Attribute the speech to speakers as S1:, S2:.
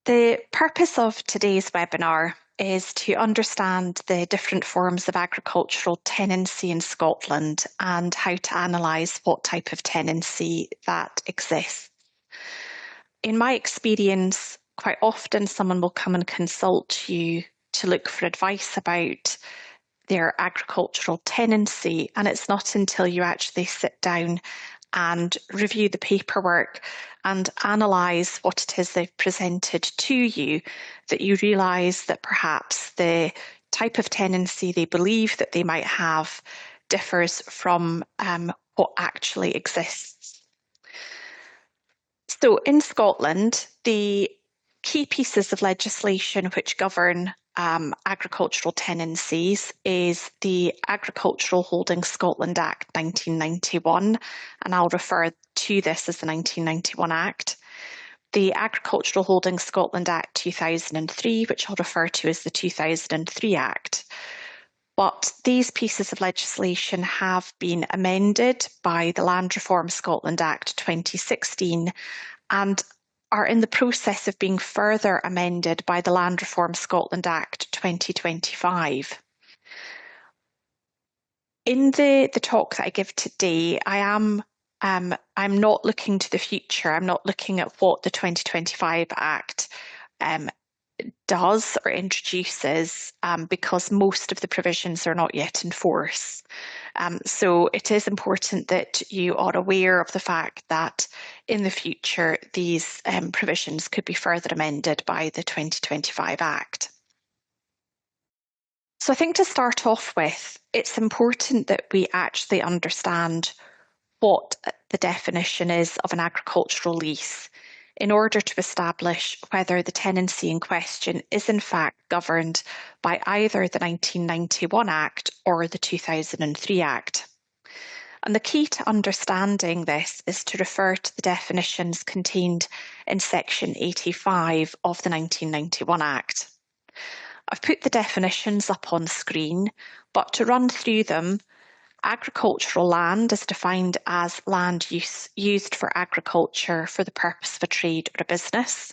S1: The purpose of today's webinar is to understand the different forms of agricultural tenancy in Scotland and how to analyse what type of tenancy that exists. In my experience, quite often someone will come and consult you to look for advice about their agricultural tenancy, and it's not until you actually sit down and review the paperwork and analyse what it is they've presented to you that you realise that perhaps the type of tenancy they believe that they might have differs from what actually exists. So in Scotland, the key pieces of legislation which govern agricultural tenancies is the Agricultural Holding Scotland Act 1991, and I'll refer to this as the 1991 Act. The Agricultural Holding Scotland Act 2003, which I'll refer to as the 2003 Act. But these pieces of legislation have been amended by the Land Reform Scotland Act 2016 and are in the process of being further amended by the Land Reform Scotland Act 2025. In the talk that I give today, I'm not looking to the future. I'm not looking at what the 2025 Act does or introduces because most of the provisions are not yet in force. So it is important that you are aware of the fact that in the future these provisions could be further amended by the 2025 Act. So I think to start off with, it's important that we actually understand what the definition is of an agricultural lease in order to establish whether the tenancy in question is in fact governed by either the 1991 Act or the 2003 Act. And the key to understanding this is to refer to the definitions contained in section 85 of the 1991 Act. I've put the definitions up on screen, but to run through them, agricultural land is defined as land used for agriculture for the purpose of a trade or a business.